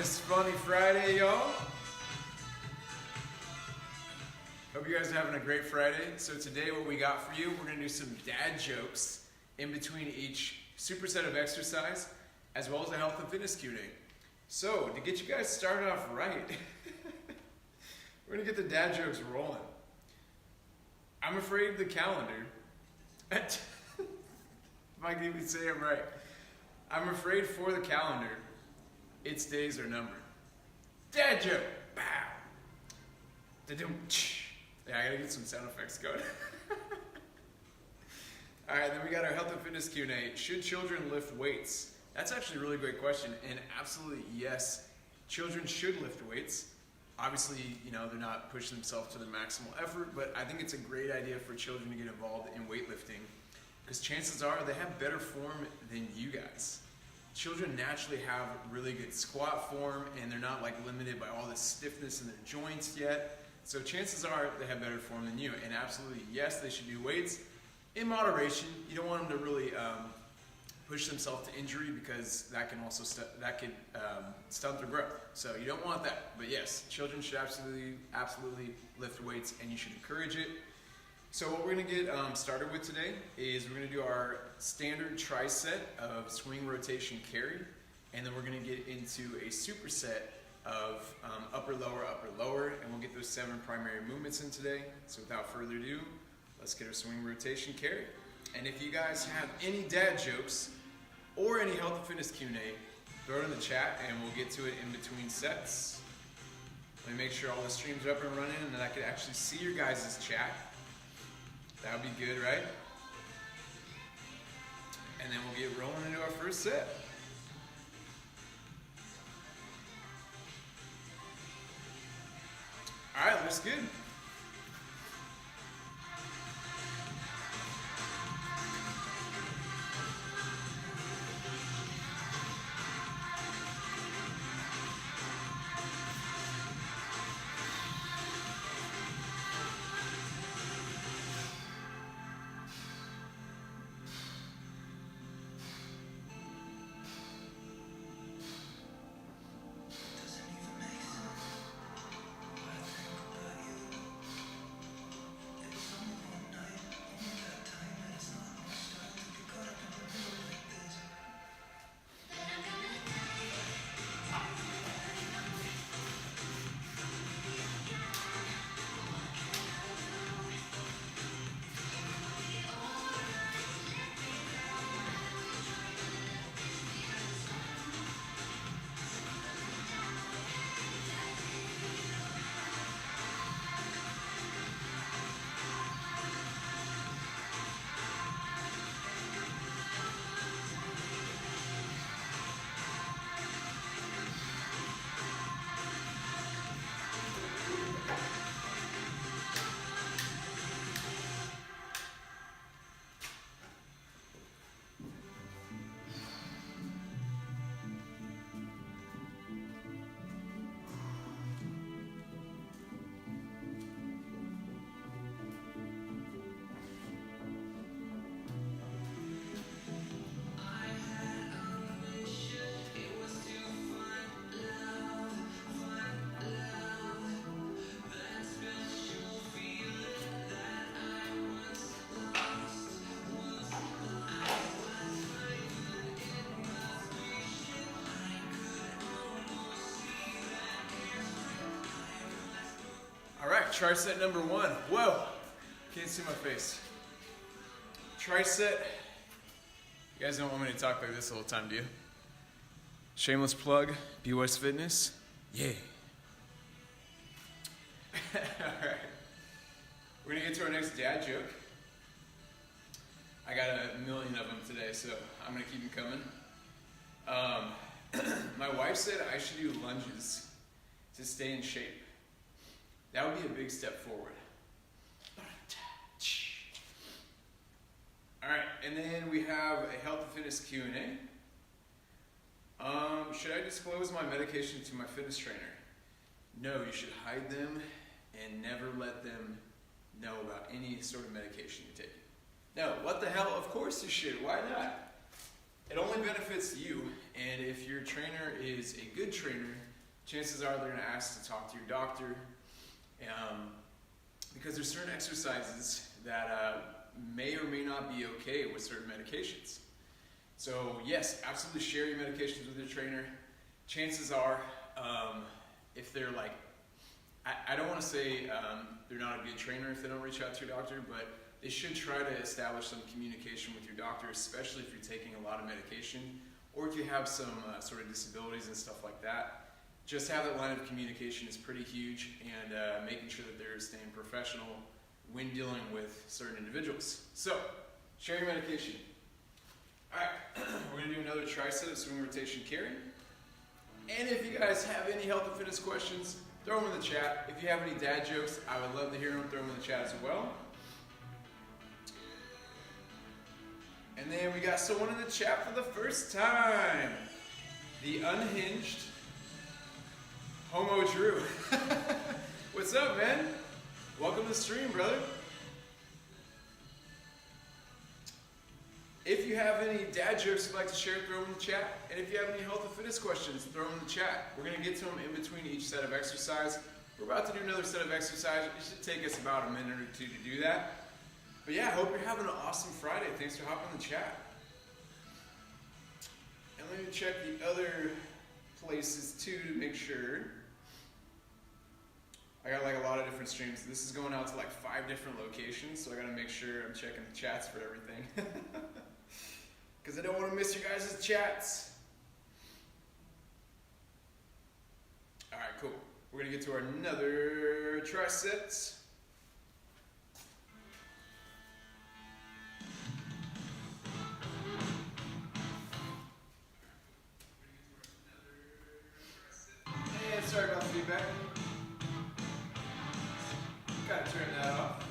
this funny Friday, y'all. Hope you guys are having a great Friday. So today what we got for you, we're gonna do some dad jokes in between each superset of exercise, as well as a health and fitness Q&A. So to get you guys started off right, we're gonna get the dad jokes rolling. I'm afraid the calendar, if I can even say them right, I'm afraid for the calendar, its days are numbered. Dad joke, bow. Da-dum, yeah, I gotta get some sound effects going. All right, then we got our health and fitness Q&A. Should children lift weights? That's actually a really great question, and absolutely yes, children should lift weights. Obviously, you know, they're not pushing themselves to their maximal effort, but I think it's a great idea for children to get involved in weightlifting because chances are they have better form than you guys. Children naturally have really good squat form and they're not like limited by all this stiffness in their joints yet. So chances are they have better form than you. And absolutely, yes, they should do weights in moderation. You don't want them to really push themselves to injury because that can also stunt their growth. So you don't want that. But yes, children should absolutely lift weights, and you should encourage it. So what we're going to get started with today is we're going to do our standard triset of swing, rotation, carry, and then we're going to get into a superset of upper, lower, and we'll get those 7 primary movements in today. So without further ado, let's get our swing, rotation, carry. And if you guys have any dad jokes or any health and fitness Q&A, throw it in the chat and we'll get to it in between sets. Let me make sure all the streams are up and running and that I can actually see your guys' chat. That would be good, right? And then we'll get rolling into our first set. All right, looks good. Triset number 1. Whoa, can't see my face. Triset. You guys don't want me to talk like this the whole time, do you? Shameless plug, BWest Fitness. Yeah. Alright. We're gonna get to our next dad joke. I got a million of them today, so I'm gonna keep them coming. My wife said I should do lunges to stay in shape. That would be a big step forward. All right, and then we have a health and fitness Q&A. Should I disclose my medication to my fitness trainer? No, you should hide them and never let them know about any sort of medication you're taking. No, what the hell? Of course you should. Why not? It only benefits you, and if your trainer is a good trainer, chances are they're going to ask to talk to your doctor, because there's certain exercises that may or may not be okay with certain medications. So yes, absolutely share your medications with your trainer. Chances are, if they're like, I don't want to say they're not a good trainer if they don't reach out to your doctor, but they should try to establish some communication with your doctor, especially if you're taking a lot of medication or if you have some sort of disabilities and stuff like that. Just have that line of communication is pretty huge, and making sure that they're staying professional when dealing with certain individuals. So, share your medication. Alright, we're going to do another triset of swing rotation carry. And if you guys have any health and fitness questions, throw them in the chat. If you have any dad jokes, I would love to hear them. Throw them in the chat as well. And then we got someone in the chat for the first time. The unhinged Homo Drew. What's up, man? Welcome to the stream, brother. If you have any dad jokes you'd like to share, throw them in the chat. And if you have any health and fitness questions, throw them in the chat. We're going to get to them in between each set of exercise. We're about to do another set of exercise. It should take us about a minute or two to do that. But yeah, I hope you're having an awesome Friday. Thanks for hopping in the chat. And let me check the other places too to make sure. I got like a lot of different streams. This is going out to like 5 different locations, so I gotta make sure I'm checking the chats for everything. Because I don't want to miss your guys' chats. Alright, cool. We're gonna get to our another triset. And sorry about the feedback. Gotta turn that off.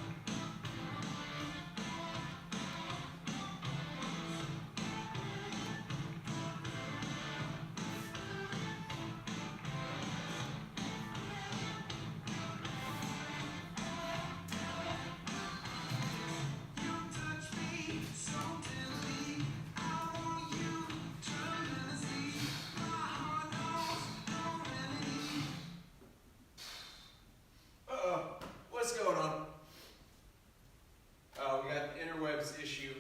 What's going on? Oh, we got interwebs issue.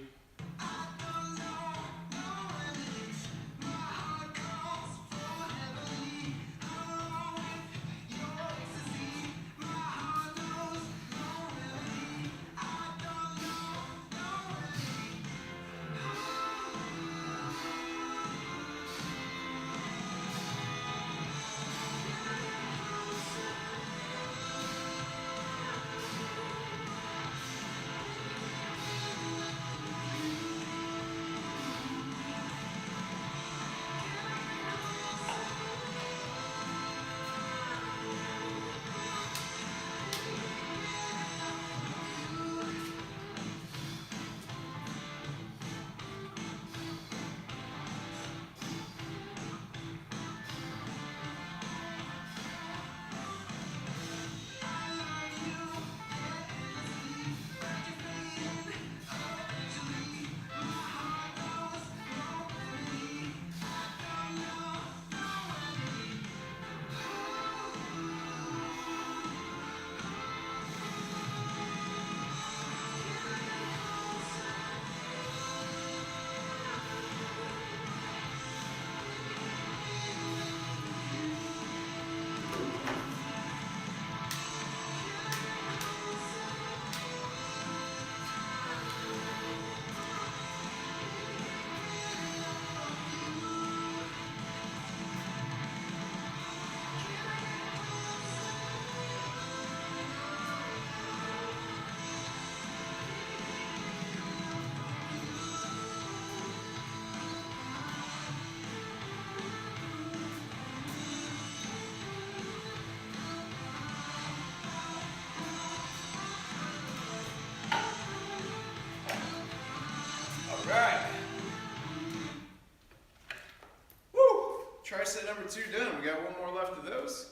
Triset number 2 done. We got one more left of those.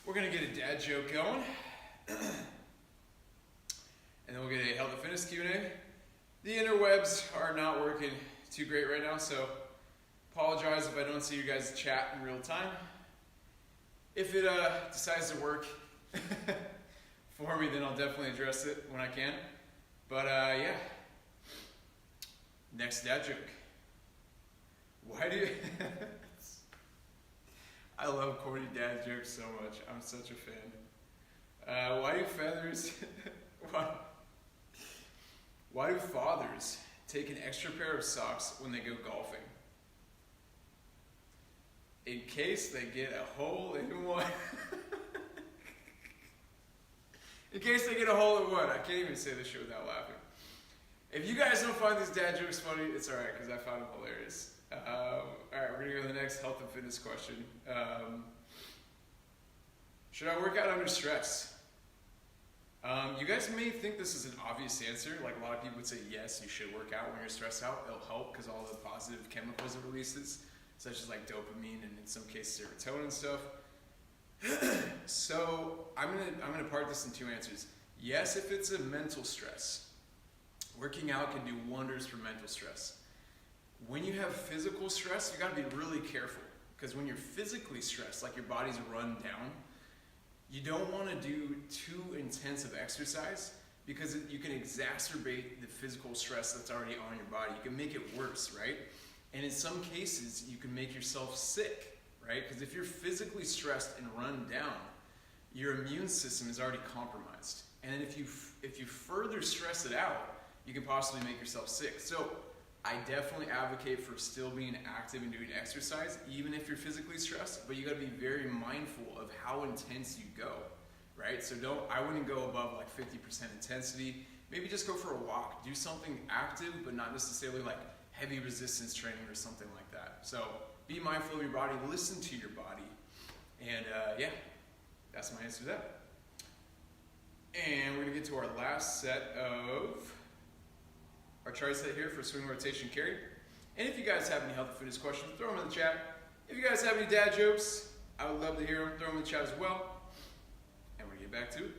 We're going to get a dad joke going. And then we'll get a health and fitness Q&A. The interwebs are not working too great right now, so apologize if I don't see you guys chat in real time. If it decides to work for me, then I'll definitely address it when I can. But yeah. Next dad joke. Why do you... I love corny dad jokes so much. I'm such a fan. Why do feathers... why do fathers take an extra pair of socks when they go golfing? In case they get a hole in one. In case they get a hole in one. I can't even say this shit without laughing. If you guys don't find these dad jokes funny, it's alright, because I found them hilarious. Alright, we're going to go to the next health and fitness question. Should I work out under stress? You guys may think this is an obvious answer. Like a lot of people would say, yes, you should work out when you're stressed out. It'll help because all the positive chemicals it releases, such as like dopamine and in some cases serotonin and stuff. So I'm gonna part this in two answers. Yes, if it's a mental stress, working out can do wonders for mental stress. When you have physical stress, you gotta be really careful because when you're physically stressed, like your body's run down, you don't want to do too intense of exercise because you can exacerbate the physical stress that's already on your body. You can make it worse, right? And in some cases, you can make yourself sick, right? Because if you're physically stressed and run down, your immune system is already compromised. And if you further stress it out, you can possibly make yourself sick. So I definitely advocate for still being active and doing exercise, even if you're physically stressed, but you gotta be very mindful of how intense you go, right? So I wouldn't go above like 50% intensity. Maybe just go for a walk. Do something active, but not necessarily like heavy resistance training or something like that. So be mindful of your body, listen to your body. And yeah, that's my answer to that. And we're gonna get to our last set of our triset here for swing rotation carry. And if you guys have any health and fitness questions, throw them in the chat. If you guys have any dad jokes, I would love to hear them. Throw them in the chat as well. And we're gonna get back to it.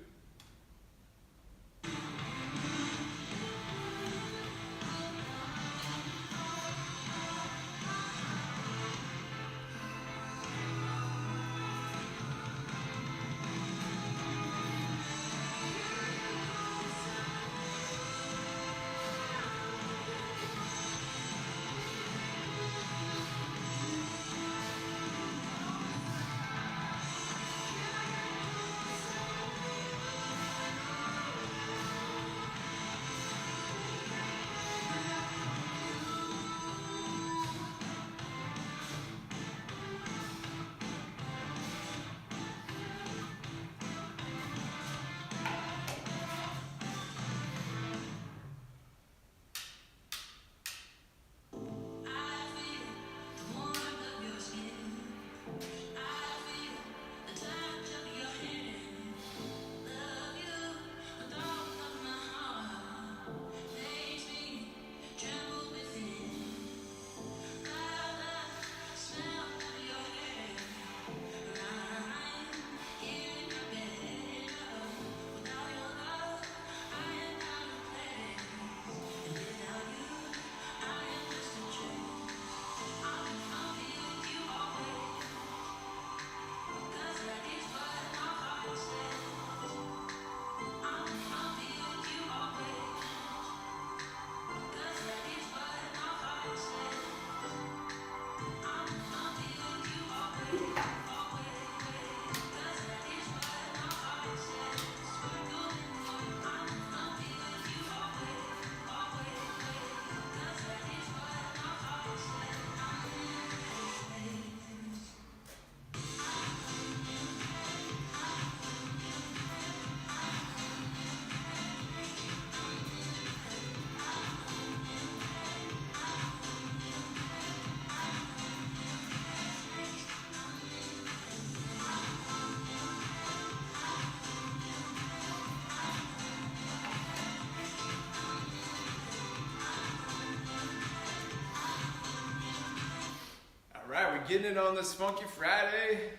All right, we're getting it on this Funky Friday.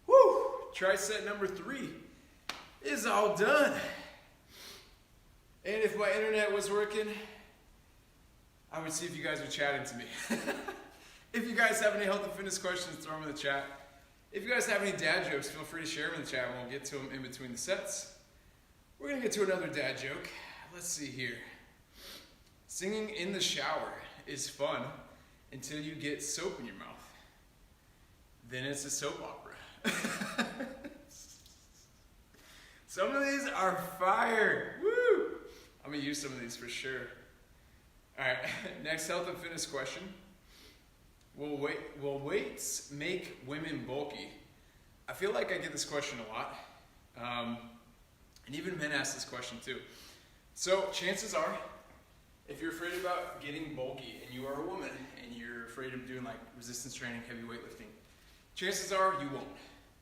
Woo! Triset number 3 is all done. And if my internet was working, I would see if you guys are chatting to me. If you guys have any health and fitness questions, throw them in the chat. If you guys have any dad jokes, feel free to share them in the chat and we'll get to them in between the sets. We're gonna get to another dad joke. Let's see here. Singing in the shower is fun until you get soap in your mouth. Then it's a soap opera. Some of these are fire. Woo! I'm gonna use some of these for sure. All right, next health and fitness question. Will weights make women bulky? I feel like I get this question a lot. And even men ask this question too. So chances are, if you're afraid about getting bulky and you are a woman and you're afraid of doing like resistance training, heavy weightlifting, chances are you won't.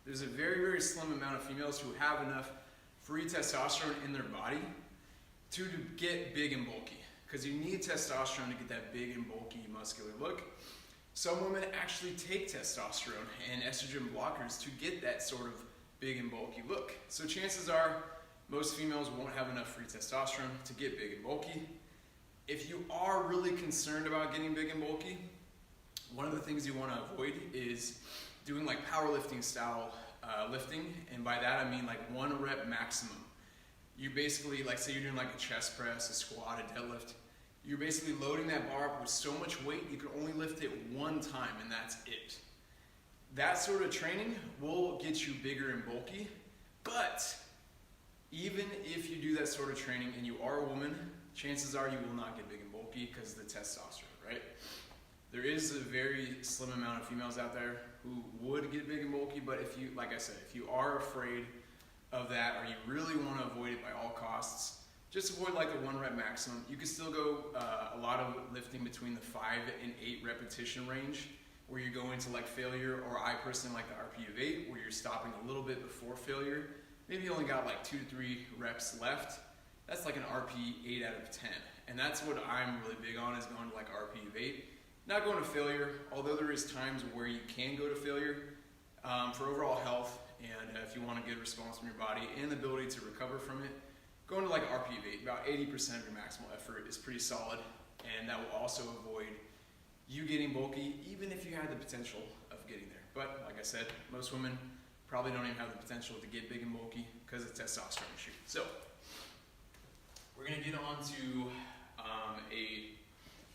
There's a very, very slim amount of females who have enough free testosterone in their body to get big and bulky. Because you need testosterone to get that big and bulky muscular look. Some women actually take testosterone and estrogen blockers to get that sort of big and bulky look. So chances are most females won't have enough free testosterone to get big and bulky. If you are really concerned about getting big and bulky, one of the things you want to avoid is doing like powerlifting style lifting. And by that I mean like 1 rep maximum. You basically, like say you're doing like a chest press, a squat, a deadlift, you're basically loading that bar up with so much weight you can only lift it 1 time and that's it. That sort of training will get you bigger and bulky, but even if you do that sort of training and you are a woman, chances are you will not get big and bulky because of the testosterone, right? There is a very slim amount of females out there who would get big and bulky, but if you, like I said, if you are afraid of that or you really want to avoid it by all costs, just avoid like the 1 rep maximum. You can still go a lot of lifting between the 5 and 8 repetition range where you go into like failure, or I personally like the RP of 8 where you're stopping a little bit before failure. Maybe you only got like 2 to 3 reps left. That's like an RP 8 out of 10. And that's what I'm really big on, is going to like RP of 8. Not going to failure, although there is times where you can go to failure for overall health and if you want a good response from your body and the ability to recover from it. Going to like RP of 8, about 80% of your maximal effort is pretty solid, and that will also avoid you getting bulky, even if you had the potential of getting there. But like I said, most women probably don't even have the potential to get big and bulky because of the testosterone issue. So we're gonna get on to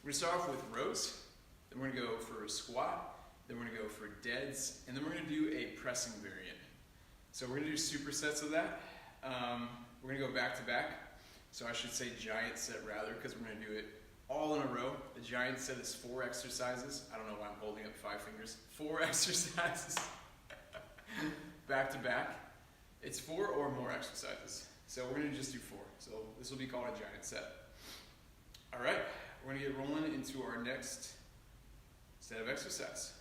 we're gonna start off with rows, then we're gonna go for a squat, then we're gonna go for deads, and then we're gonna do a pressing variant. So we're gonna do supersets of that. We're gonna go back to back. So I should say giant set rather, because we're gonna do it all in a row. The giant set is 4 exercises. I don't know why I'm holding up 5 fingers. 4 exercises back to back. It's 4 or more exercises. So we're gonna just do 4. So this will be called a giant set. All right, we're gonna get rolling into our next set of exercises.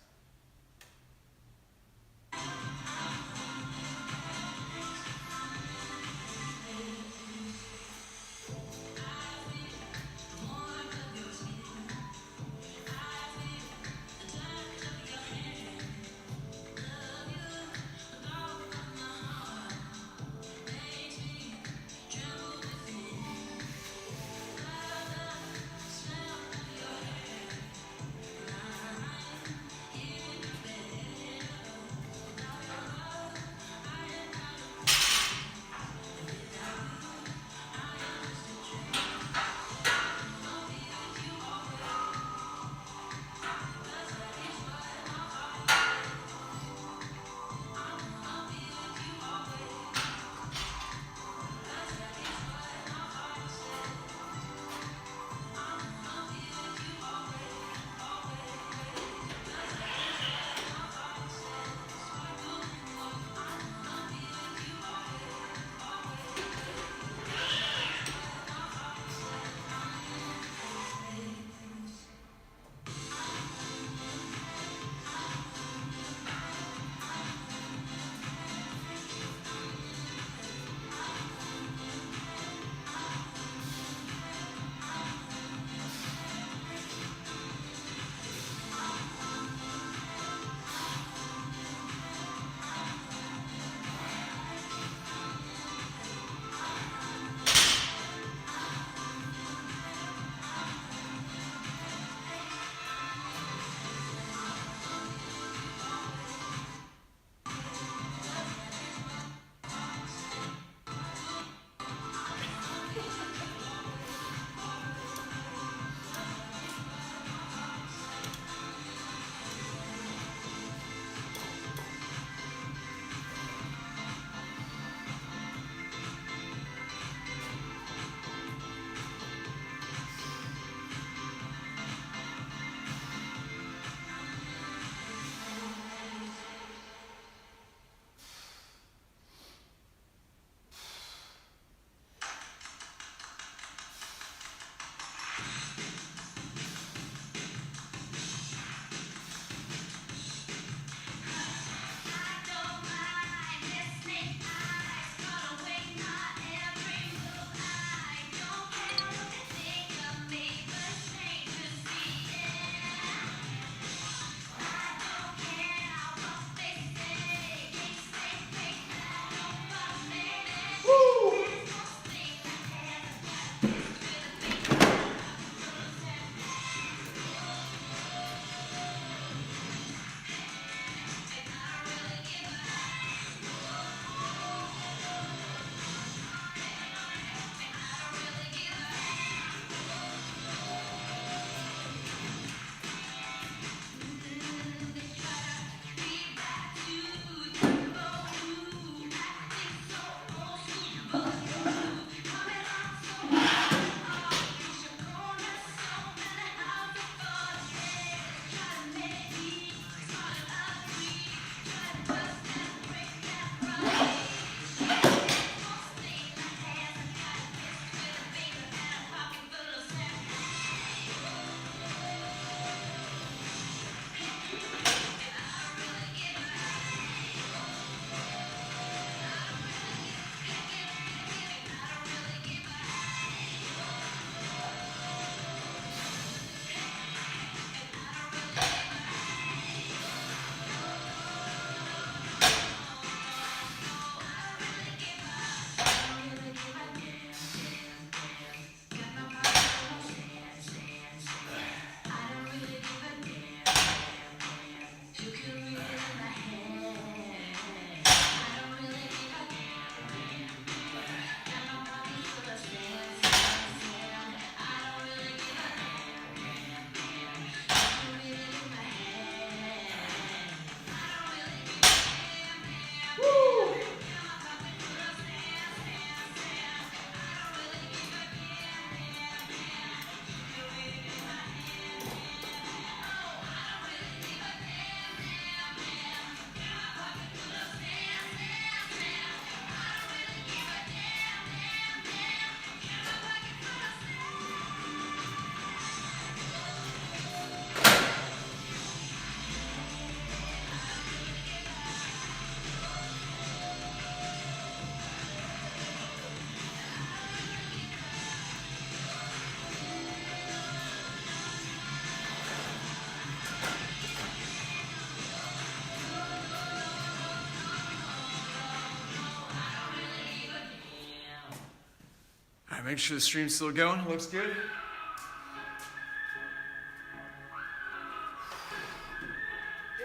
right, make sure the stream's still going. Looks good.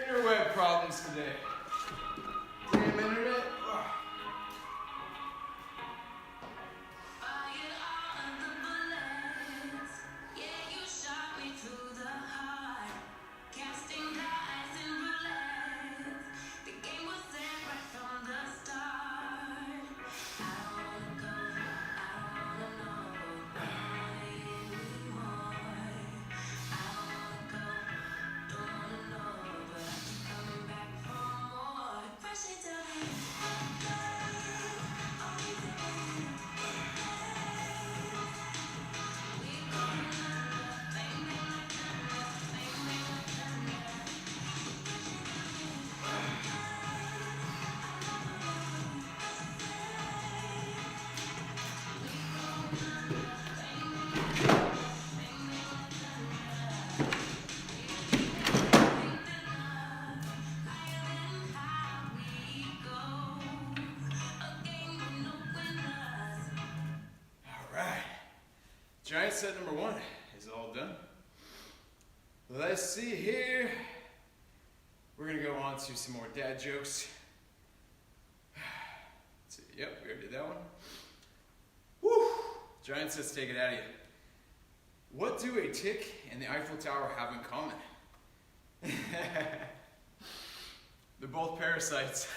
Interweb problems today. Damn internet. Giant set number 1 is all done. Let's see here. We're gonna go on to some more dad jokes. Let's see. Yep, we already did that one. Woo! Giant sets, take it out of you. What do a tick and the Eiffel Tower have in common? They're both parasites.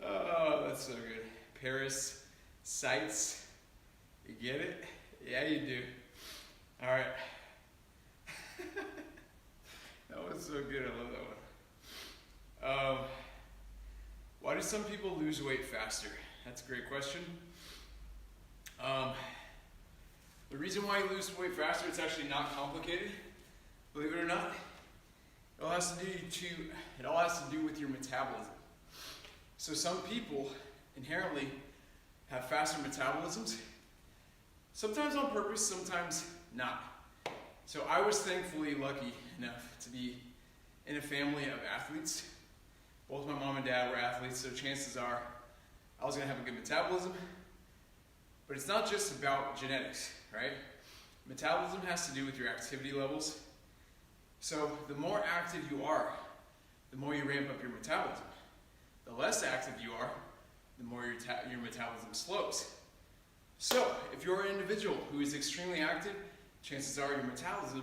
Oh, that's so good. Paris sites. You get it? Yeah, you do. All right. That was so good. I love that one. Why do some people lose weight faster? That's a great question. The reason why you lose weight faster, it's actually not complicated. Believe it or not, it all has to do with your metabolism. So some people inherently have faster metabolisms. Sometimes on purpose, sometimes not. So I was thankfully lucky enough to be in a family of athletes. Both my mom and dad were athletes, so chances are I was gonna have a good metabolism. But it's not just about genetics, right? Metabolism has to do with your activity levels. So the more active you are, the more you ramp up your metabolism. The less active you are, the more your metabolism slows. So, if you're an individual who is extremely active, chances are your metabolism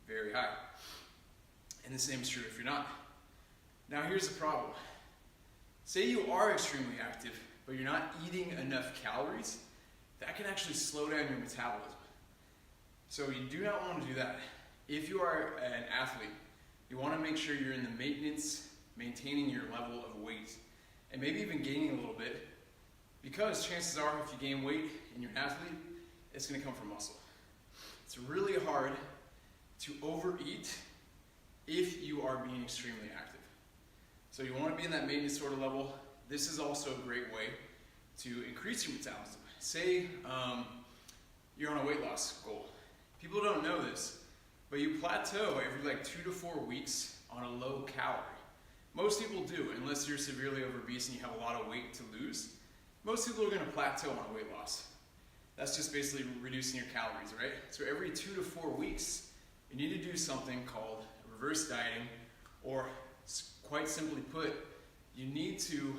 very high. And the same is true if you're not. Now here's the problem. Say you are extremely active, but you're not eating enough calories, that can actually slow down your metabolism. So you do not want to do that. If you are an athlete, you want to make sure you're in the maintenance, maintaining your level of weight, and maybe even gaining a little bit. Because chances are, if you gain weight and you're an athlete, it's going to come from muscle. It's really hard to overeat if you are being extremely active. So you want to be in that maintenance sort of level. This is also a great way to increase your metabolism. Say you're on a weight loss goal. People don't know this, but you plateau every like 2 to 4 weeks on a low calorie. Most people do, unless you're severely obese and you have a lot of weight to lose. Most people are going to plateau on weight loss. That's just basically reducing your calories, right? So every 2 to 4 weeks, you need to do something called reverse dieting, or quite simply put, you need to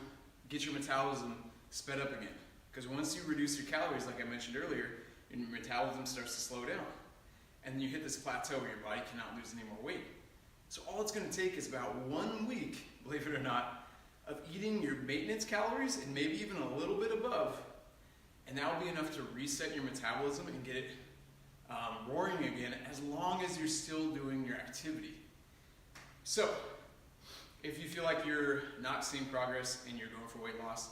get your metabolism sped up again. Because once you reduce your calories, like I mentioned earlier, your metabolism starts to slow down. And then you hit this plateau where your body cannot lose any more weight. So all it's going to take is about 1 week, believe it or not, of eating your maintenance calories and maybe even a little bit above, and that will be enough to reset your metabolism and get it roaring again, as long as you're still doing your activity. So, if you feel like you're not seeing progress and you're going for weight loss,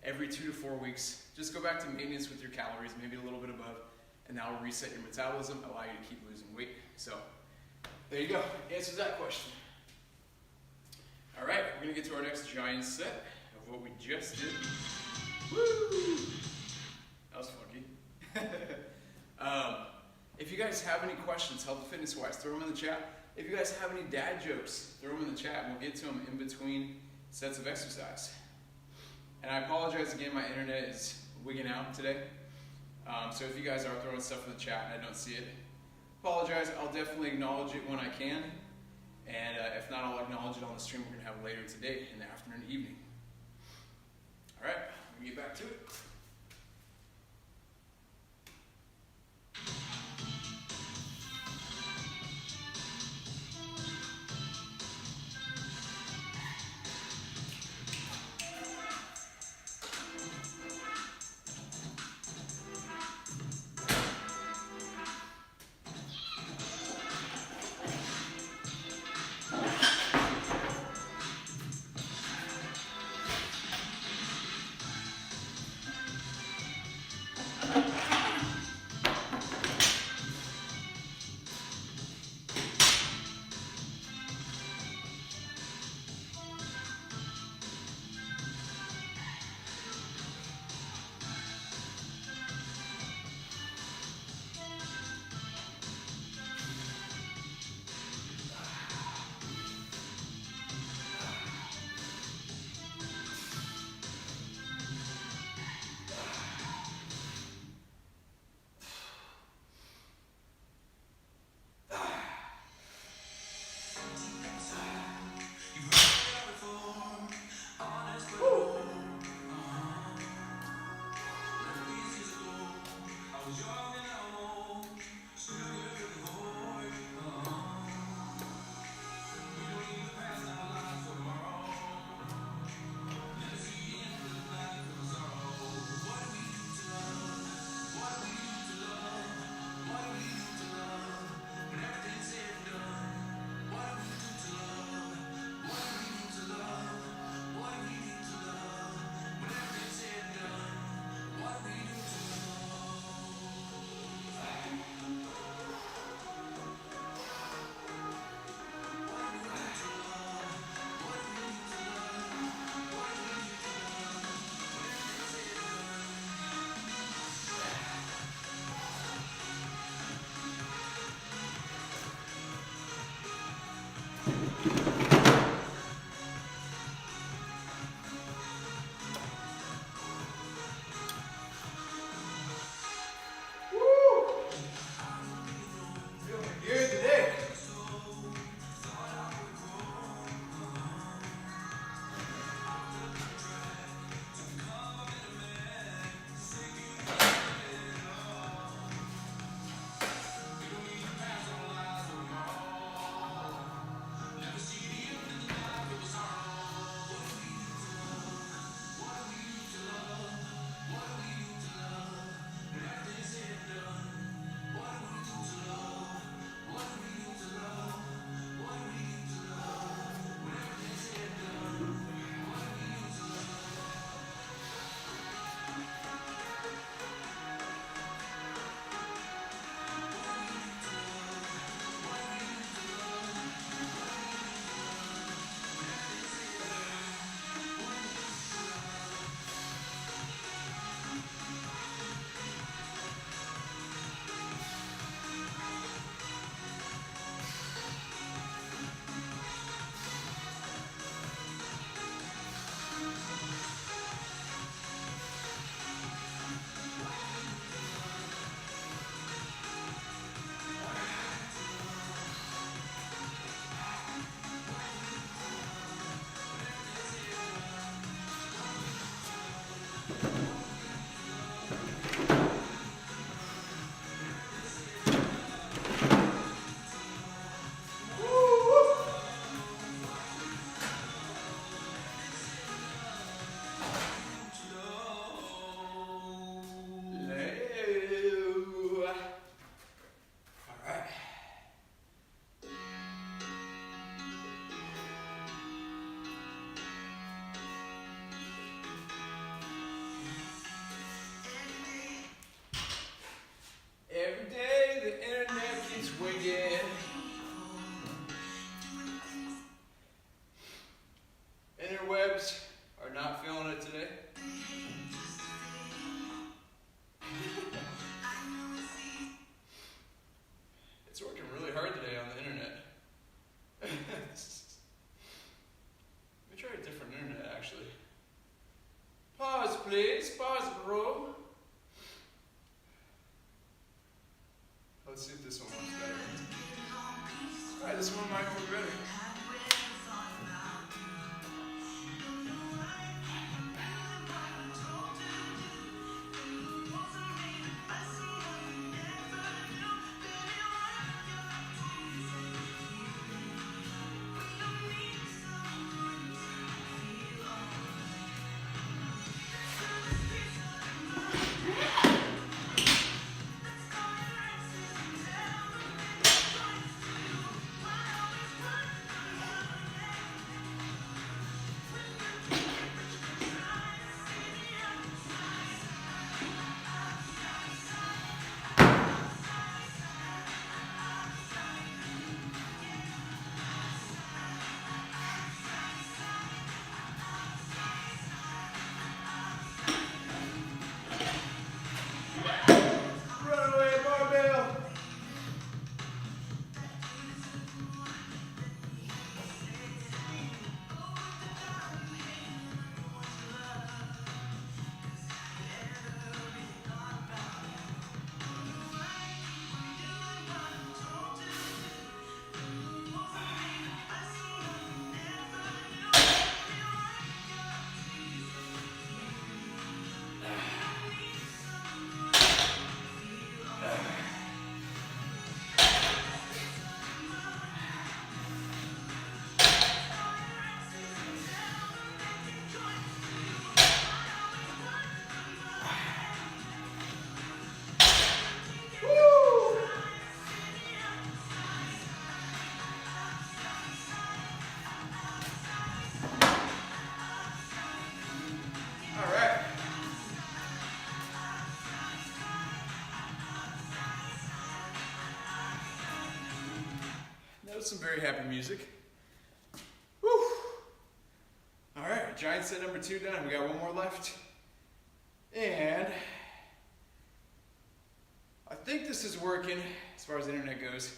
every 2 to 4 weeks, just go back to maintenance with your calories, maybe a little bit above, and that will reset your metabolism, allow you to keep losing weight. So, there you go. Answers that question. All right, we're gonna get to our next giant set of what we just did. Woo! That was funky. If you guys have any questions, health and fitness wise, throw them in the chat. If you guys have any dad jokes, throw them in the chat and we'll get to them in between sets of exercise. And I apologize again, my internet is wigging out today. So if you guys are throwing stuff in the chat and I don't see it, apologize. I'll definitely acknowledge it when I can. And if not, I'll acknowledge it on the stream we're going to have later today in the afternoon and evening. All right, we can get back to it. some very happy music. Whew. All right, giant set number 2 done. We got one more left. And I think this is working as far as the internet goes.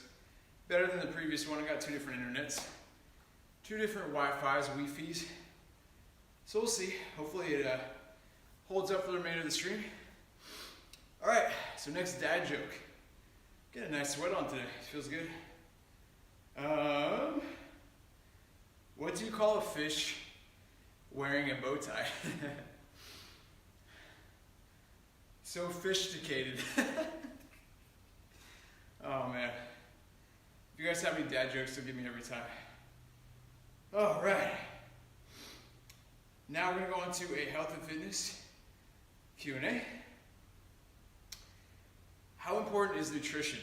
Better than the previous one. I got 2 different internets. 2 different Wi-Fi's, Wi-Fi's. So we'll see. Hopefully it holds up for the remainder of the stream. All right, so next dad joke. Get a nice sweat on today. Feels good. What do you call a fish wearing a bow tie? Sophisticated. Oh man. If you guys have any dad jokes, they'll give me every time. All right. Now we're gonna go on to a health and fitness Q&A. How important is nutrition?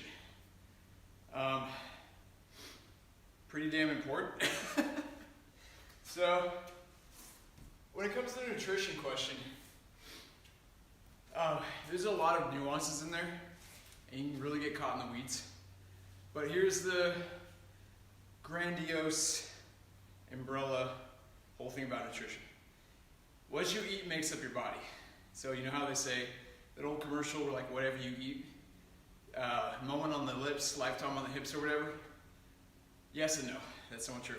Pretty damn important. So, when it comes to the nutrition question, there's a lot of nuances in there, and you can really get caught in the weeds. But here's the grandiose umbrella whole thing about nutrition. What you eat makes up your body. So you know how they say, that old commercial where like whatever you eat, moment on the lips, lifetime on the hips or whatever? Yes and no, that's not true.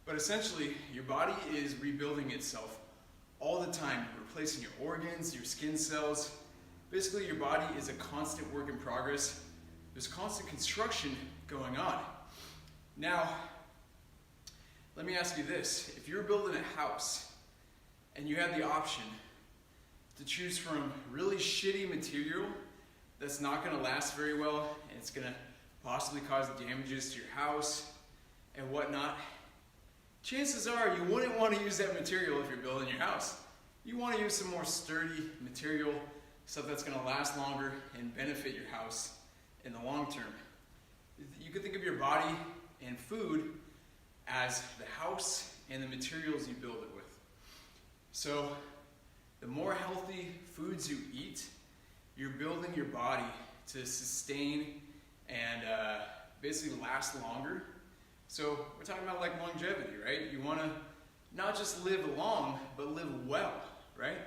But essentially, your body is rebuilding itself all the time, replacing your organs, your skin cells. Basically, your body is a constant work in progress. There's constant construction going on. Now, let me ask you this. If you're building a house and you had the option to choose from really shitty material that's not going to last very well and it's going to possibly cause damages to your house and whatnot, chances are you wouldn't want to use that material if you're building your house. You want to use some more sturdy material, stuff that's going to last longer and benefit your house in the long term. You could think of your body and food as the house and the materials you build it with. So the more healthy foods you eat, you're building your body to sustain and basically last longer. So we're talking about like longevity, right? You want to not just live long, but live well, right?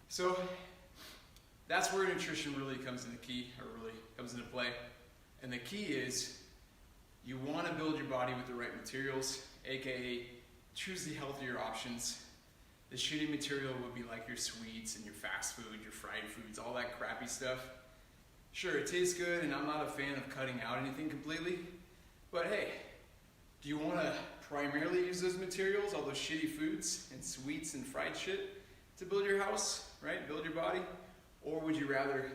So that's where nutrition really comes into key, or really comes into play. And the key is you want to build your body with the right materials, aka choose the healthier options. The shitty material would be like your sweets and your fast food, your fried foods, all that crappy stuff. Sure, it tastes good, and I'm not a fan of cutting out anything completely, but hey, do you want to primarily use those materials, all those shitty foods and sweets and fried shit to build your house, right? Build your body? Or would you rather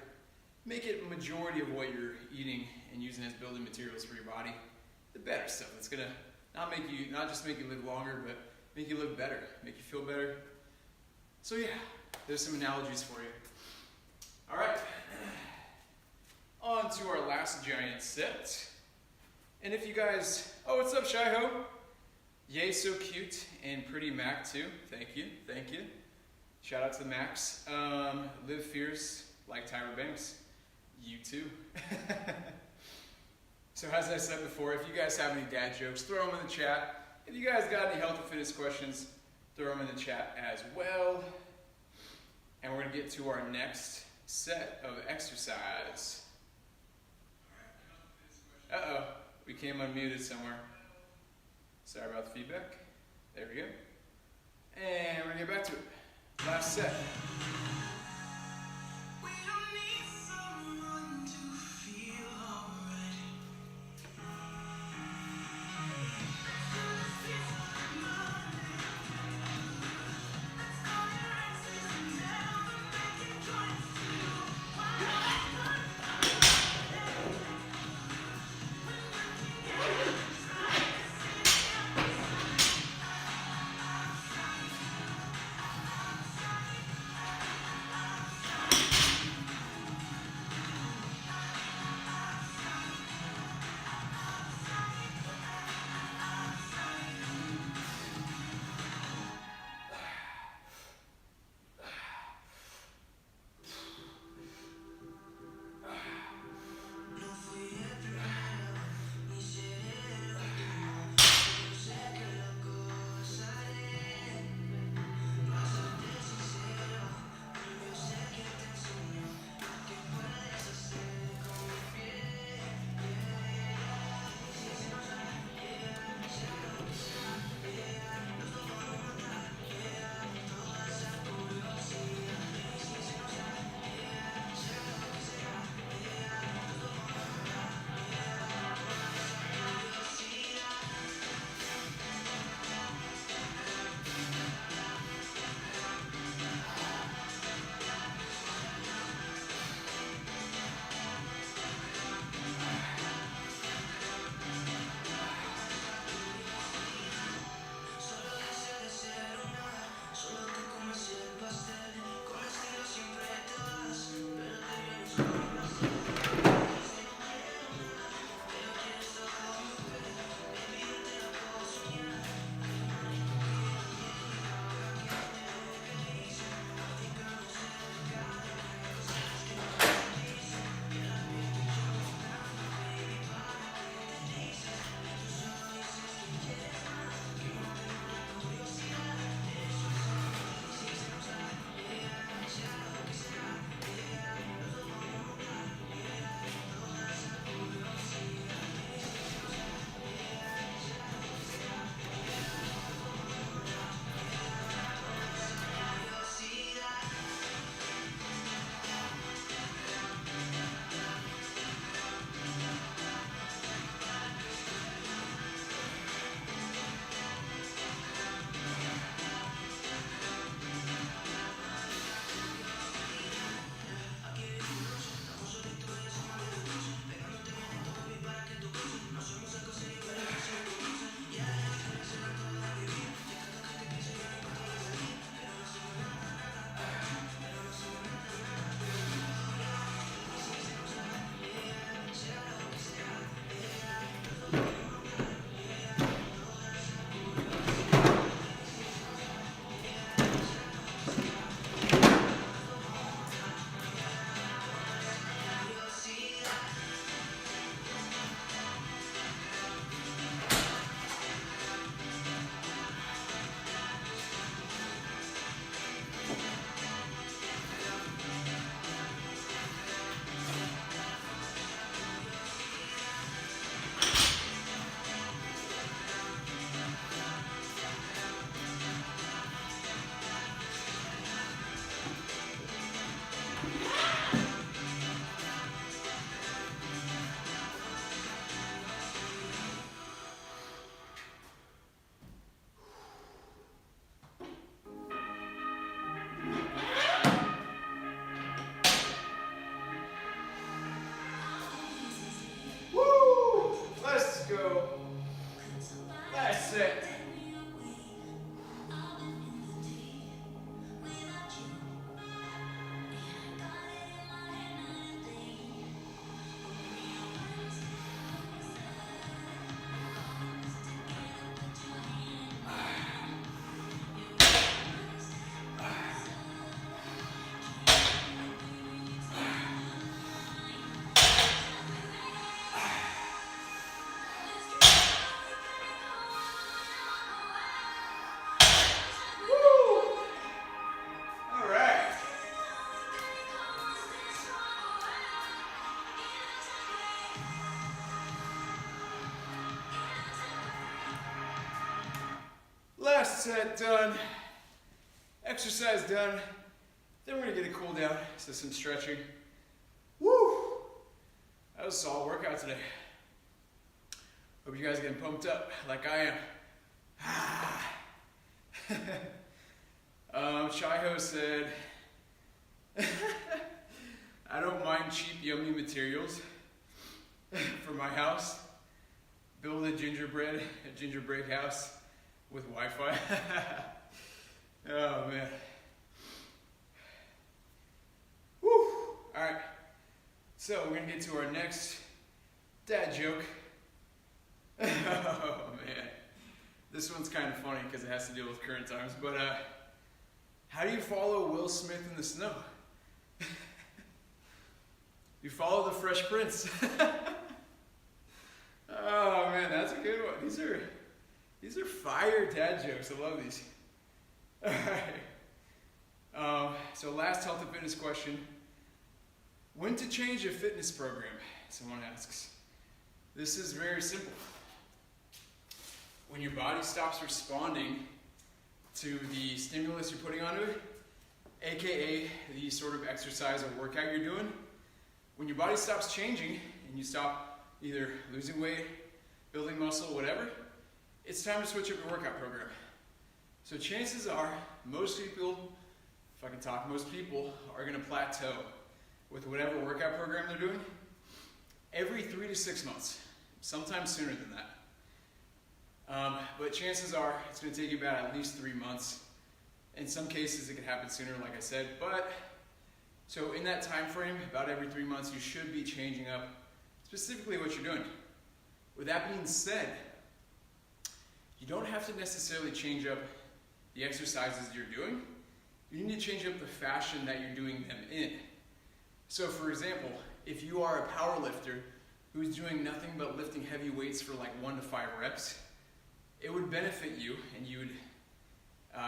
make it a majority of what you're eating and using as building materials for your body? The better stuff that's gonna not just make you live longer, but make you live better, make you feel better. So yeah, there's some analogies for you. All right, on to our last giant set. And if you guys, oh, what's up, Shy-Ho? Yay, so cute, and pretty Mac too. Thank you, thank you. Shout out to the Macs. Live fierce like Tyra Banks. You too. So as I said before, if you guys have any dad jokes, throw them in the chat. If you guys got any health and fitness questions, throw them in the chat as well. And we're gonna get to our next set of exercise. Uh-oh, we came unmuted somewhere. Sorry about the feedback. There we go. And we're gonna get back to it. Last set. set done, exercise done. Then we're gonna get a cool down, so some stretching. Woo! That was a solid workout today. Hope you guys are getting pumped up like I am. Chaiho said, I don't mind cheap, yummy materials for my house. Build a gingerbread house with Wi-Fi. Oh man. Woo! Alright. So we're gonna get to our next dad joke. Oh man. This one's kind of funny because it has to deal with current times, but how do you follow Will Smith in the snow? You follow the Fresh Prince. Oh man, that's a good one. These are fire dad jokes. I love these. Alright. So last health and fitness question. When to change a fitness program? Someone asks. This is very simple. When your body stops responding to the stimulus you're putting onto it, aka the sort of exercise or workout you're doing, when your body stops changing and you stop either losing weight, building muscle, whatever, it's time to switch up your workout program. So chances are, most people, if I can talk, most people are going to plateau with whatever workout program they're doing every 3 to 6 months, sometimes sooner than that. But chances are it's going to take you about at least 3 months. In some cases, it could happen sooner, like I said. But so in that time frame, about every 3 months, you should be changing up specifically what you're doing. With that being said, you don't have to necessarily change up the exercises you're doing. You need to change up the fashion that you're doing them in. So for example, if you are a power lifter who's doing nothing but lifting heavy weights for like 1 to 5 reps, it would benefit you, and you would,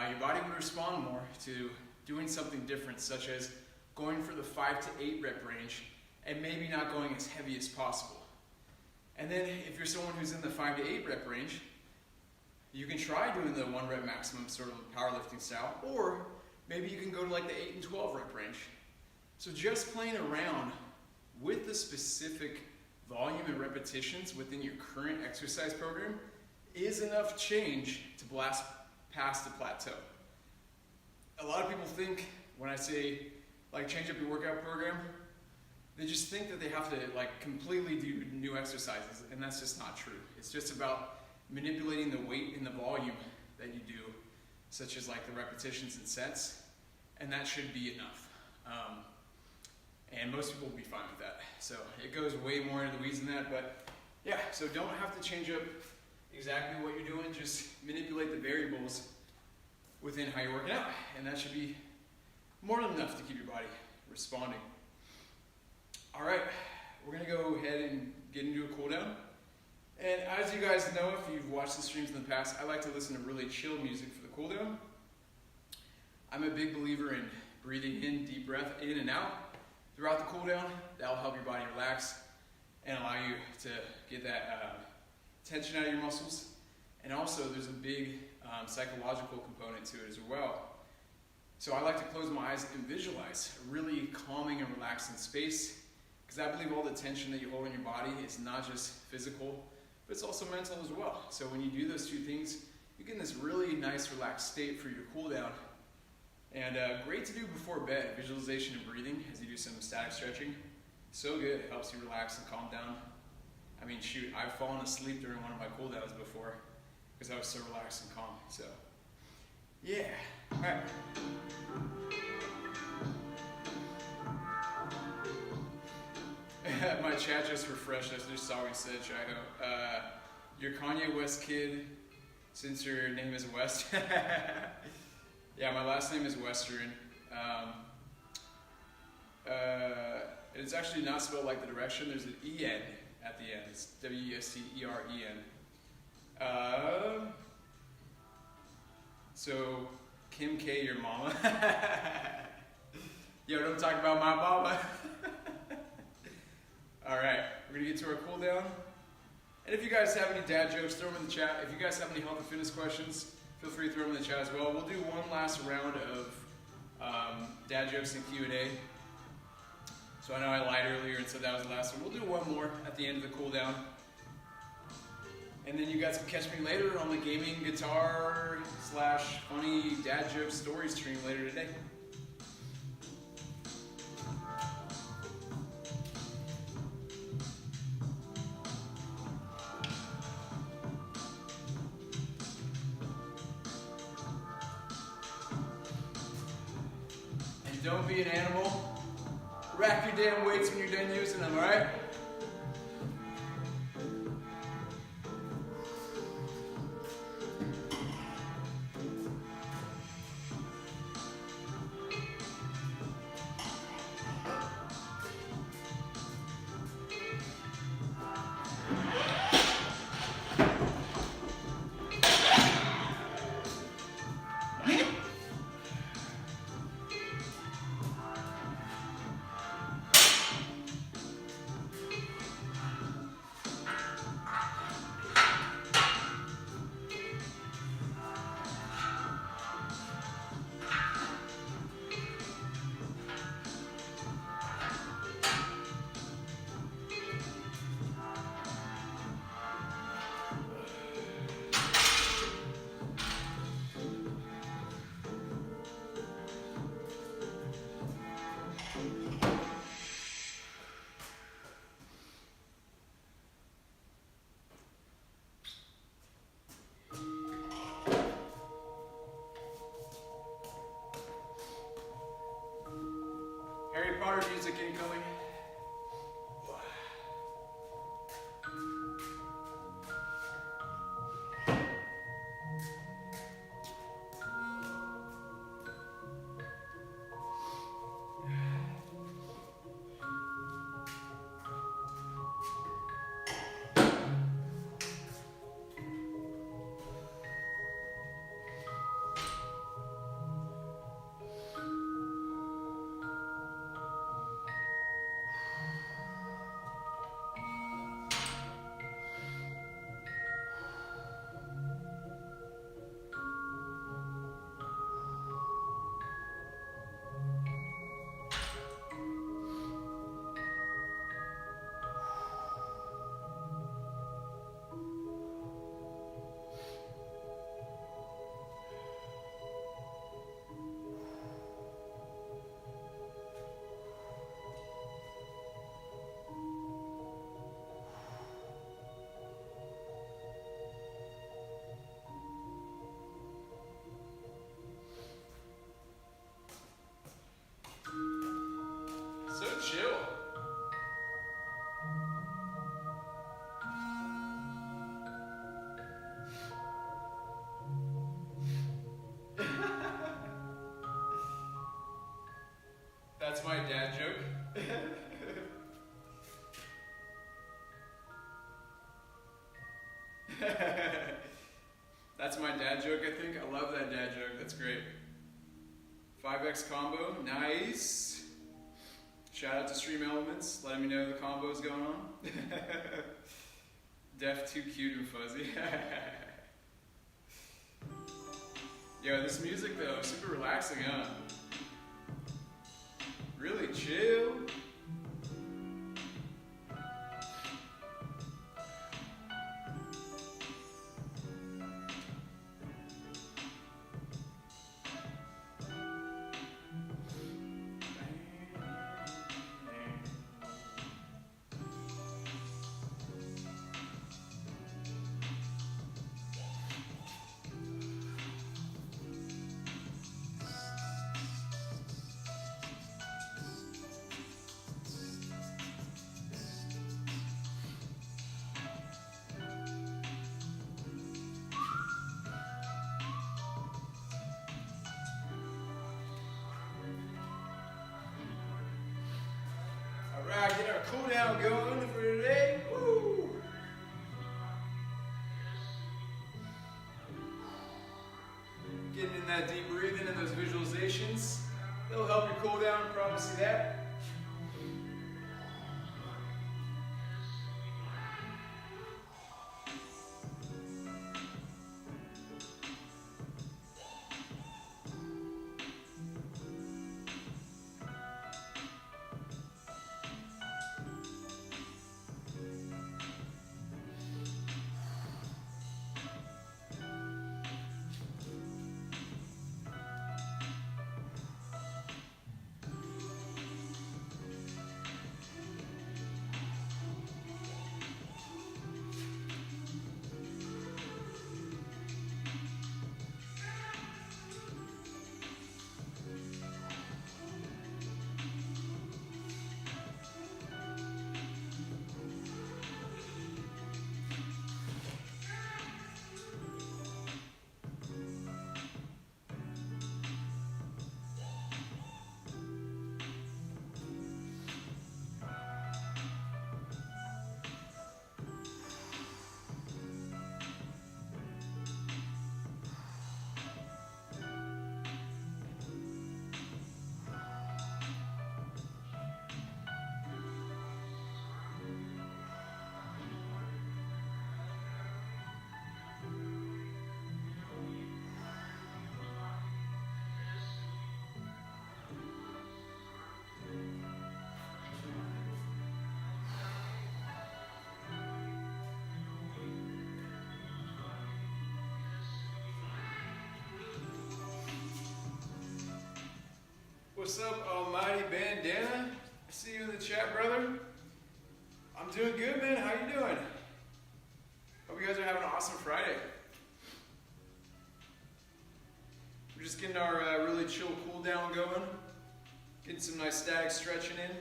your body would respond more to doing something different, such as going for the 5 to 8 rep range and maybe not going as heavy as possible. And then if you're someone who's in the 5 to 8 rep range, you can try doing the 1 rep maximum sort of powerlifting style, or maybe you can go to like the 8 and 12 rep range. So just playing around with the specific volume and repetitions within your current exercise program is enough change to blast past the plateau. A lot of people think when I say like change up your workout program, they just think that they have to like completely do new exercises, and that's just not true. It's just about manipulating the weight and the volume that you do, such as like the repetitions and sets, and that should be enough. And most people will be fine with that. So it goes way more into the weeds than that, but yeah, so don't have to change up exactly what you're doing, just manipulate the variables within how you're working out, and that should be more than enough to keep your body responding. All right, we're gonna go ahead and get into a cool down. And as you guys know, if you've watched the streams in the past, I like to listen to really chill music for the cool down. I'm a big believer in breathing in, deep breath in and out throughout the cool down. That'll help your body relax and allow you to get that tension out of your muscles. And also there's a big psychological component to it as well. So I like to close my eyes and visualize a really calming and relaxing space, because I believe all the tension that you hold in your body is not just physical, but it's also mental as well. So when you do those two things, you get in this really nice relaxed state for your cool down. And great to do before bed, visualization and breathing as you do some static stretching. So good, it helps you relax and calm down. I mean, shoot, I've fallen asleep during one of my cool downs before because I was so relaxed and calm. So, yeah, all right. My chat just refreshed. I just saw what you said, Chaiho. You're Kanye West kid since your name is West. Yeah, my last name is Western. It's actually not spelled like the direction. There's an E-N at the end. It's W-E-S-T-E-R-E-N. So, Kim K, your mama. Yo, don't talk about my mama. Alright, we're going to get to our cool down. And if you guys have any dad jokes, throw them in the chat. If you guys have any health and fitness questions, Feel free to throw them in the chat as well. We'll do one last round of dad jokes and Q&A. So I know I lied earlier and said that was the last one. We'll do one more at the end of the cool down. And then you guys can catch me later on the gaming guitar / funny dad joke story stream later today. And don't be an animal. Rack your damn weights when you're done using them, alright? Harry Potter music incoming. Chill. That's my dad joke. That's my dad joke, I think. I love that dad joke. That's great. 5x combo. Nice. Shout out to Stream Elements, letting me know the combo's going on. Def too cute and fuzzy. Yo, this music though, super relaxing, huh? Really chill. Alright, get our cool down going for today. Woo! Getting in that deep breathing and those visualizations. They'll help you cool down, promise you that. What's up, Almighty Bandana? I see you in the chat, brother. I'm doing good, man. How you doing? Hope you guys are having an awesome Friday. We're just getting our really chill cool down going. Getting some nice static stretching in.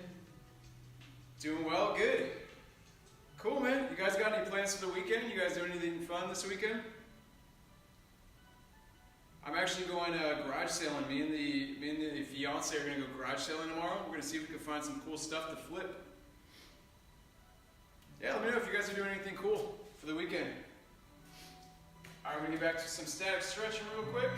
Doing well, good. Cool, man. You guys got any plans for the weekend? You guys doing anything fun this weekend? I'm actually going garage sailing. Me and the fiance are going to go garage sailing tomorrow. We're going to see if we can find some cool stuff to flip. Yeah, let me know if you guys are doing anything cool for the weekend. All right, we're going to get back to some static stretching real quick.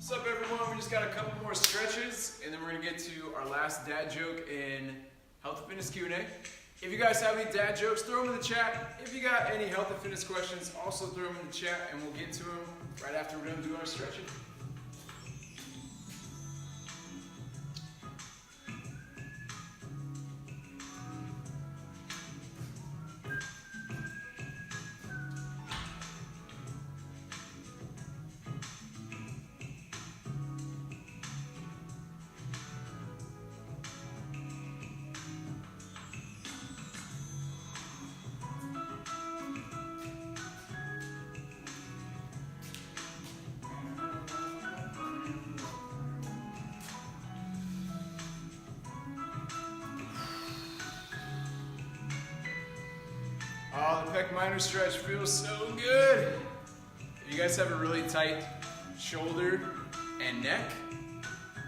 What's up, everyone? We just got a couple more stretches, and then we're gonna get to our last dad joke in Health and Fitness Q&A. If you guys have any dad jokes, throw them in the chat. If you got any health and fitness questions, also throw them in the chat, and we'll get to them right after we're done doing our stretching. Oh, the pec minor stretch feels so good. If you guys have a really tight shoulder and neck,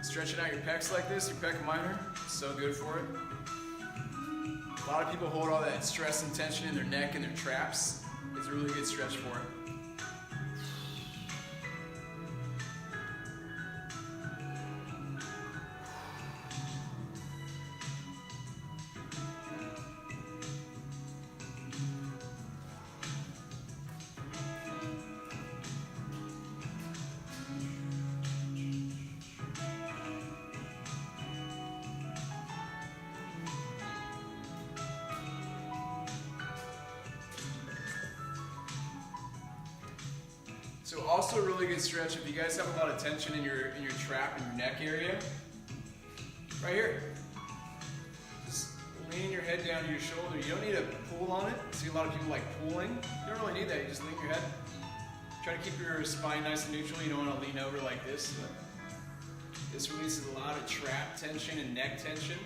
stretching out your pecs like this, your pec minor, so good for it. A lot of people hold all that stress and tension in their neck and their traps. It's a really good stretch for it. So also a really good stretch if you guys have a lot of tension in your trap and your neck area. Right here. Just lean your head down to your shoulder. You don't need to pull on it. I see a lot of people like pulling. You don't really need that. You just lean your head. Try to keep your spine nice and neutral. You don't want to lean over like this. This releases a lot of trap tension and neck tension.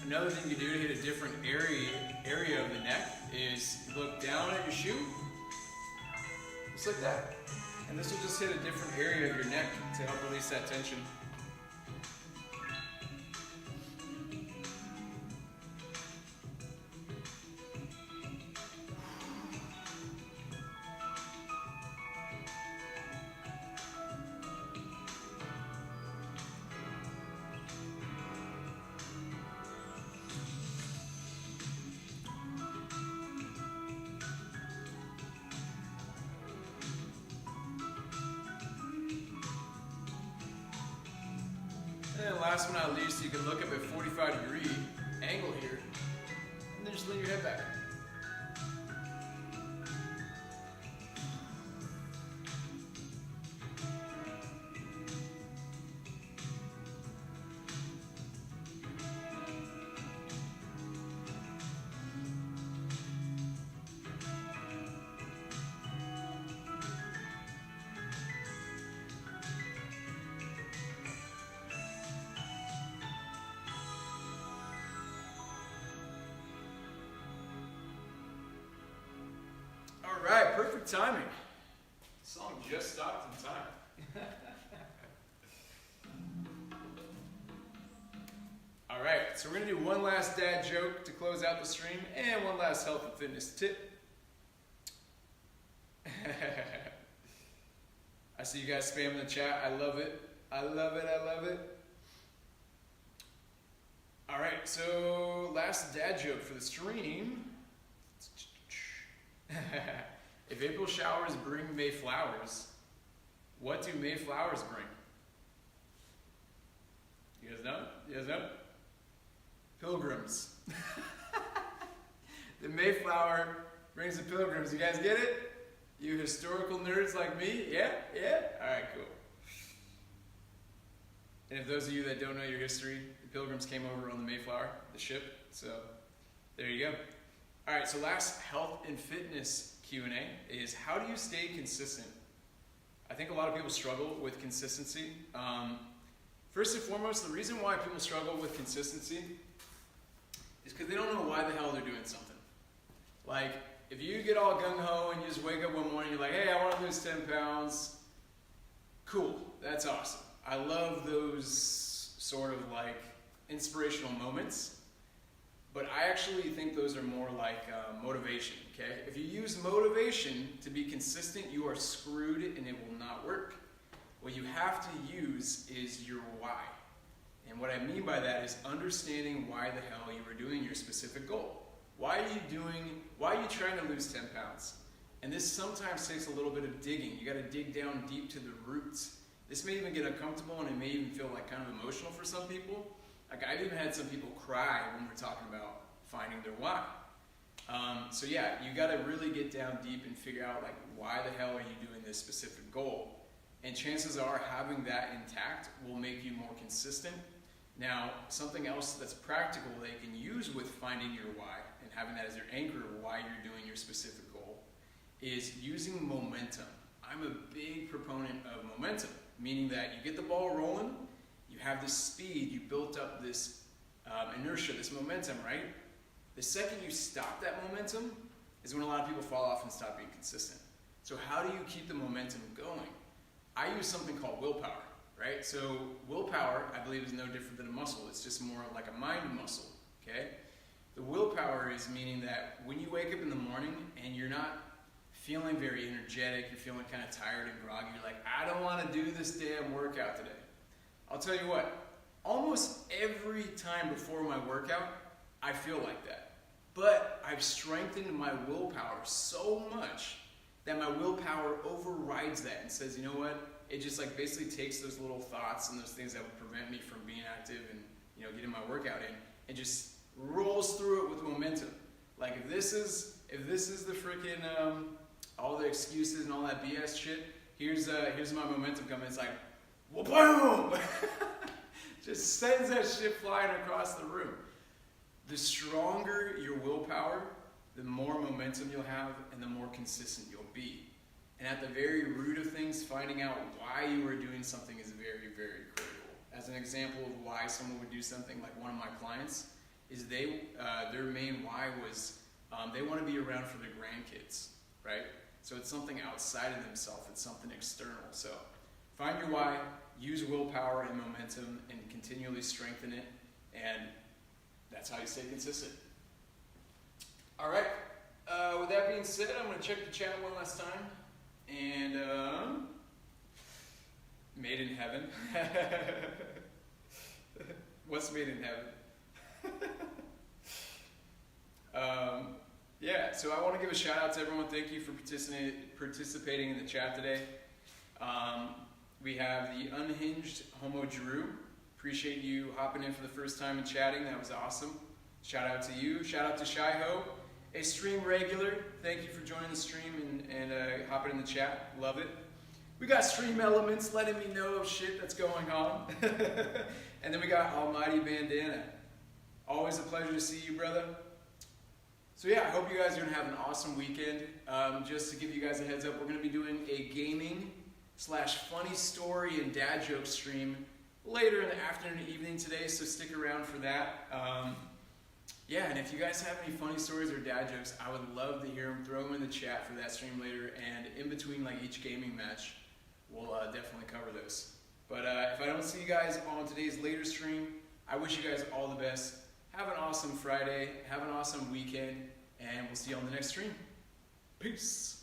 Another thing you do to hit a different area of the neck is you look down at your shoe, just like that. And this will just hit a different area of your neck to help release that tension. And last but not least, you can look up at 45-degree angle here, and then just lean your head back. All right, perfect timing. The song just stopped in time. All right, so we're gonna do one last dad joke to close out the stream and one last health and fitness tip. I see you guys spamming the chat. I love it. I love it. I love it. All right, so last dad joke for the stream. If April showers bring May flowers, what do May flowers bring? You guys know? You guys know? Pilgrims. The Mayflower brings the pilgrims. You guys get it? You historical nerds like me? Yeah? Yeah? Alright, cool. And if those of you that don't know your history, the pilgrims came over on the Mayflower, the ship. So, there you go. Alright, so last health and fitness Q&A is how do you stay consistent? I think a lot of people struggle with consistency. First and foremost, the reason why people struggle with consistency is because they don't know why the hell they're doing something. Like, if you get all gung-ho and you just wake up one morning and you're like, hey, I want to lose 10 pounds, cool, that's awesome. I love those sort of like inspirational moments. But I actually think those are more like motivation, okay? If you use motivation to be consistent, you are screwed and it will not work. What you have to use is your why. And what I mean by that is understanding why the hell you are doing your specific goal. Why are you trying to lose 10 pounds? And this sometimes takes a little bit of digging. You gotta dig down deep to the roots. This may even get uncomfortable and it may even feel like kind of emotional for some people. Like I've even had some people cry when we're talking about finding their why. So yeah, you gotta really get down deep and figure out like why the hell are you doing this specific goal. And chances are having that intact will make you more consistent. Now, something else that's practical that you can use with finding your why and having that as your anchor of why you're doing your specific goal is using momentum. I'm a big proponent of momentum, meaning that you get the ball rolling, you have this speed, you built up this inertia, this momentum, right? The second you stop that momentum is when a lot of people fall off and stop being consistent. So how do you keep the momentum going? I use something called willpower, right? So willpower, I believe, is no different than a muscle. It's just more like a mind muscle, okay? The willpower is meaning that when you wake up in the morning and you're not feeling very energetic, you're feeling kind of tired and groggy, you're like, I don't want to do this damn workout today. I'll tell you what, almost every time before my workout, I feel like that. But I've strengthened my willpower so much that my willpower overrides that and says, you know what, it just like basically takes those little thoughts and those things that would prevent me from being active and, you know, getting my workout in, and just rolls through it with momentum. Like if this is the freaking all the excuses and all that BS shit, here's my momentum coming. It's like, well, boom! Just sends that shit flying across the room. The stronger your willpower, the more momentum you'll have and the more consistent you'll be. And at the very root of things, finding out why you are doing something is very, very critical. As an example of why someone would do something, like one of my clients, is their main why was they want to be around for their grandkids, right? So it's something outside of themselves, it's something external. So find your why, use willpower and momentum, and continually strengthen it, and that's how you stay consistent. All right, with that being said, I'm going to check the chat one last time. And made in heaven. What's made in heaven? Yeah, so I want to give a shout out to everyone. Thank you for participating in the chat today. We have the Unhinged Homo Drew. Appreciate you hopping in for the first time and chatting. That was awesome. Shout out to you. Shout out to Shy-Ho, a stream regular. Thank you for joining the stream and hopping in the chat. Love it. We got stream elements letting me know of shit that's going on. And then we got Almighty Bandana. Always a pleasure to see you, brother. So yeah, I hope you guys are going to have an awesome weekend. Just to give you guys a heads up, we're going to be doing a gaming/funny story and dad joke stream later in the afternoon and evening today, so stick around for that. Yeah, and if you guys have any funny stories or dad jokes, I would love to hear them. Throw them in the chat for that stream later, and in between like each gaming match, we'll definitely cover those. But if I don't see you guys on today's later stream, I wish you guys all the best. Have an awesome Friday, have an awesome weekend, and we'll see you on the next stream. Peace.